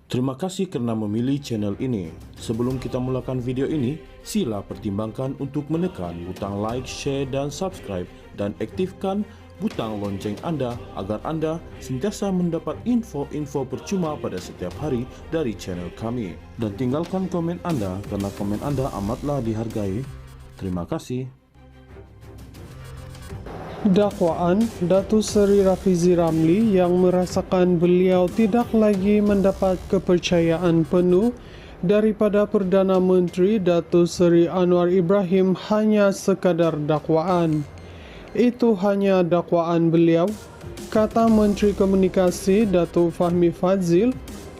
Terima kasih kerana memilih channel ini. Sebelum kita mulakan video ini, sila pertimbangkan untuk menekan butang like, share dan subscribe dan aktifkan butang lonceng anda agar anda sentiasa mendapat info-info percuma pada setiap hari dari channel kami. Dan tinggalkan komen anda kerana komen anda amatlah dihargai. Terima kasih. Dakwaan Datuk Seri Rafizi Ramli yang merasakan beliau tidak lagi mendapat kepercayaan penuh daripada Perdana Menteri Datuk Seri Anwar Ibrahim hanya sekadar dakwaan. Itu hanya dakwaan beliau, kata Menteri Komunikasi Datuk Fahmi Fadzil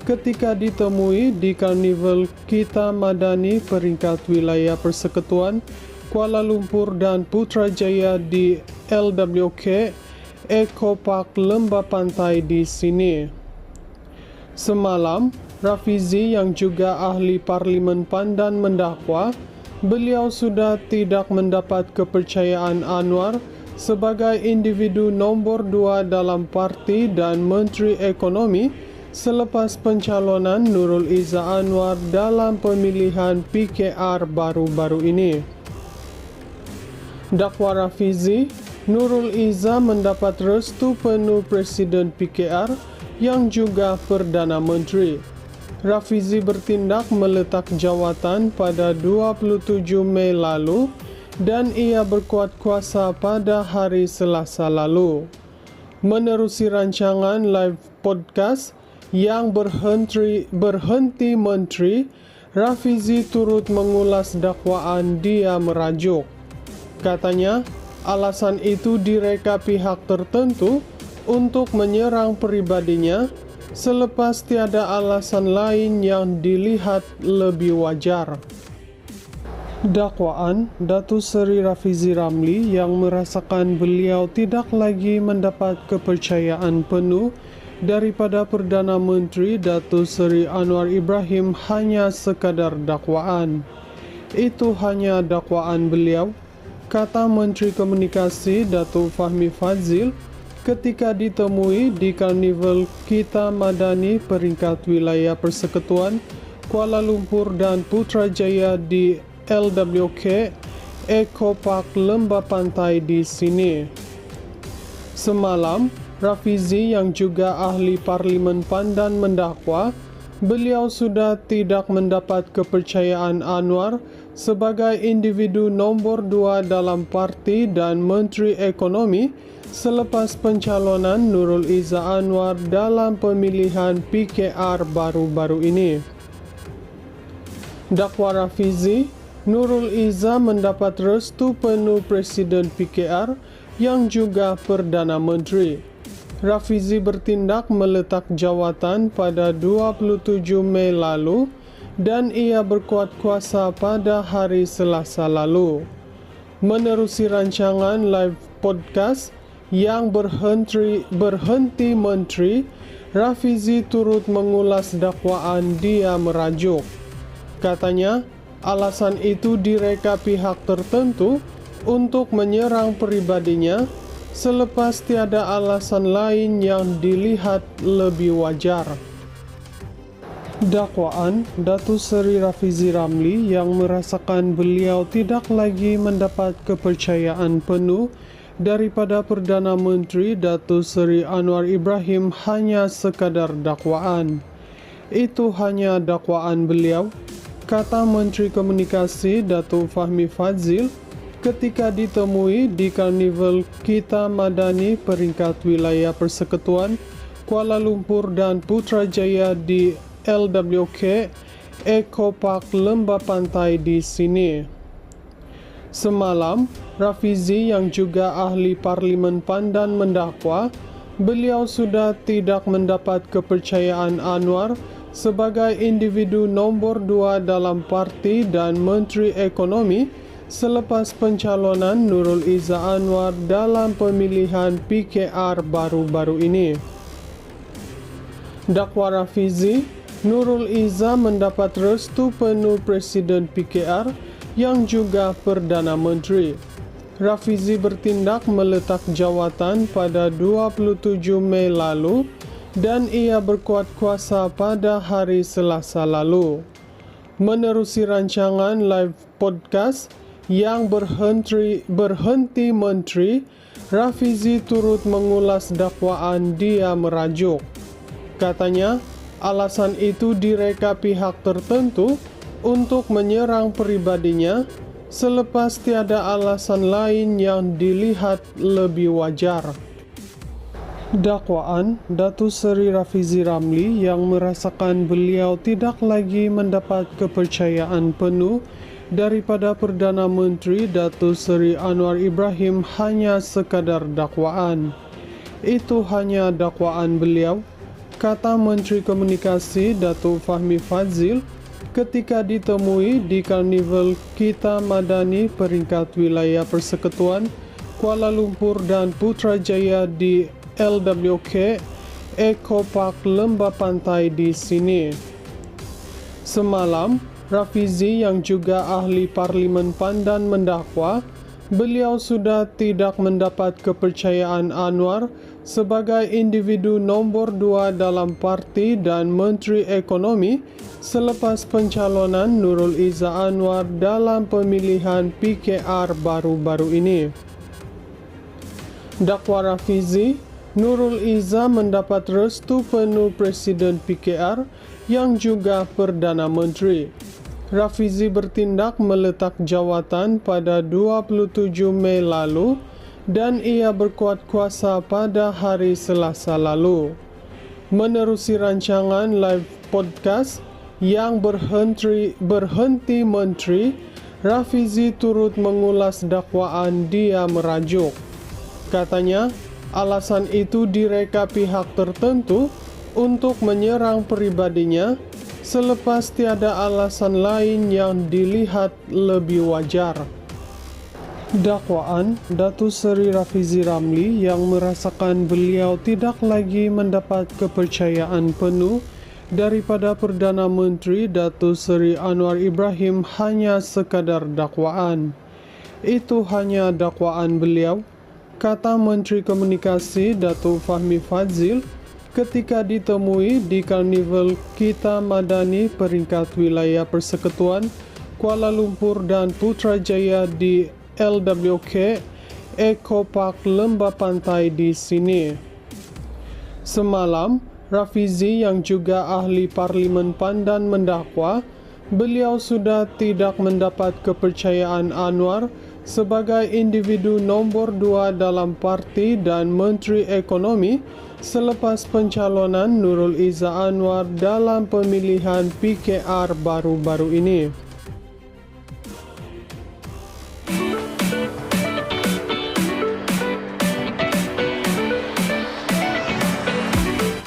ketika ditemui di Karnival Kita Madani peringkat wilayah Persekutuan Kuala Lumpur dan Putrajaya di LWK Eco Park Lembah Pantai di sini. Semalam, Rafizi yang juga ahli Parlimen Pandan mendakwa beliau sudah tidak mendapat kepercayaan Anwar sebagai individu nombor 2 dalam parti dan Menteri Ekonomi selepas pencalonan Nurul Izzah Anwar dalam pemilihan PKR baru-baru ini. Dakwa Rafizi, Nurul Izzah mendapat restu penuh Presiden PKR yang juga Perdana Menteri. Rafizi bertindak meletak jawatan pada 27 Mei lalu dan ia berkuat kuasa pada hari Selasa lalu. Menerusi rancangan live podcast yang berhenti menteri, Rafizi turut mengulas dakwaan dia merajuk. Katanya, alasan itu direka pihak tertentu untuk menyerang pribadinya selepas tiada alasan lain yang dilihat lebih wajar. Dakwaan Datuk Seri Rafizi Ramli yang merasakan beliau tidak lagi mendapat kepercayaan penuh daripada Perdana Menteri Datuk Seri Anwar Ibrahim hanya sekadar dakwaan. Itu hanya dakwaan beliau, kata Menteri Komunikasi Datuk Fahmi Fadzil ketika ditemui di Karnival Kita Madani peringkat wilayah Persekutuan Kuala Lumpur dan Putrajaya di LWK Eco Park Lembah Pantai di sini. Semalam, Rafizi yang juga ahli Parlimen Pandan mendakwa beliau sudah tidak mendapat kepercayaan Anwar sebagai individu nombor 2 dalam parti dan Menteri Ekonomi selepas pencalonan Nurul Izzah Anwar dalam pemilihan PKR baru-baru ini. Dakwa Rafizi, Nurul Izzah mendapat restu penuh Presiden PKR yang juga Perdana Menteri. Rafizi bertindak meletak jawatan pada 27 Mei lalu dan ia berkuat kuasa pada hari Selasa lalu. Menerusi rancangan live podcast yang berhenti menteri, Rafizi turut mengulas dakwaan dia merajuk. Katanya, alasan itu direka pihak tertentu untuk menyerang pribadinya selepas tiada alasan lain yang dilihat lebih wajar. Dakwaan Datuk Seri Rafizi Ramli yang merasakan beliau tidak lagi mendapat kepercayaan penuh daripada Perdana Menteri Datuk Seri Anwar Ibrahim hanya sekadar dakwaan. Itu hanya dakwaan beliau, kata Menteri Komunikasi Datuk Fahmi Fadzil ketika ditemui di Karnival Kita Madani peringkat wilayah Persekutuan Kuala Lumpur dan Putrajaya di LWK Eco Park Lembah Pantai di sini. Semalam, Rafizi yang juga ahli Parlimen Pandan mendakwa beliau sudah tidak mendapat kepercayaan Anwar sebagai individu nombor 2 dalam parti dan Menteri Ekonomi selepas pencalonan Nurul Izzah Anwar dalam pemilihan PKR baru-baru ini. Dakwa Rafizi, Nurul Izzah mendapat restu penuh Presiden PKR yang juga Perdana Menteri. Rafizi bertindak meletak jawatan pada 27 Mei lalu dan ia berkuat kuasa pada hari Selasa lalu. Menerusi rancangan live podcast yang berhenti Menteri, Rafizi turut mengulas dakwaan dia merajuk. Katanya, alasan itu direka pihak tertentu untuk menyerang pribadinya selepas tiada alasan lain yang dilihat lebih wajar. Dakwaan Datuk Seri Rafizi Ramli yang merasakan beliau tidak lagi mendapat kepercayaan penuh daripada Perdana Menteri Datuk Seri Anwar Ibrahim hanya sekadar dakwaan. Itu hanya dakwaan beliau, kata Menteri Komunikasi Datuk Fahmi Fadzil ketika ditemui di Karnival Kita Madani peringkat wilayah Persekutuan Kuala Lumpur dan Putrajaya di LWK Eco Park Lembah Pantai di sini. Semalam, Rafizi yang juga ahli Parlimen Pandan mendakwa beliau sudah tidak mendapat kepercayaan Anwar sebagai individu nombor 2 dalam parti dan Menteri Ekonomi selepas pencalonan Nurul Izzah Anwar dalam pemilihan PKR baru-baru ini. Dakwa Rafizi, Nurul Izzah mendapat restu penuh Presiden PKR yang juga Perdana Menteri. Rafizi bertindak meletak jawatan pada 27 Mei lalu dan ia berkuat kuasa pada hari Selasa lalu. Menerusi rancangan live podcast yang berhenti Menteri, Rafizi turut mengulas dakwaan dia merajuk. Katanya, alasan itu direka pihak tertentu untuk menyerang pribadinya selepas tiada alasan lain yang dilihat lebih wajar. Dakwaan Datuk Seri Rafizi Ramli yang merasakan beliau tidak lagi mendapat kepercayaan penuh daripada Perdana Menteri Datuk Seri Anwar Ibrahim hanya sekadar dakwaan. Itu hanya dakwaan beliau, kata Menteri Komunikasi Datuk Fahmi Fadzil ketika ditemui di Karnival Kita Madani peringkat wilayah Persekutuan Kuala Lumpur dan Putrajaya di LWK Eco Park Lembah Pantai di sini. Semalam, Rafizi yang juga ahli Parlimen Pandan mendakwa beliau sudah tidak mendapat kepercayaan Anwar sebagai individu nombor 2 dalam parti dan Menteri Ekonomi selepas pencalonan Nurul Izzah Anwar dalam pemilihan PKR baru-baru ini.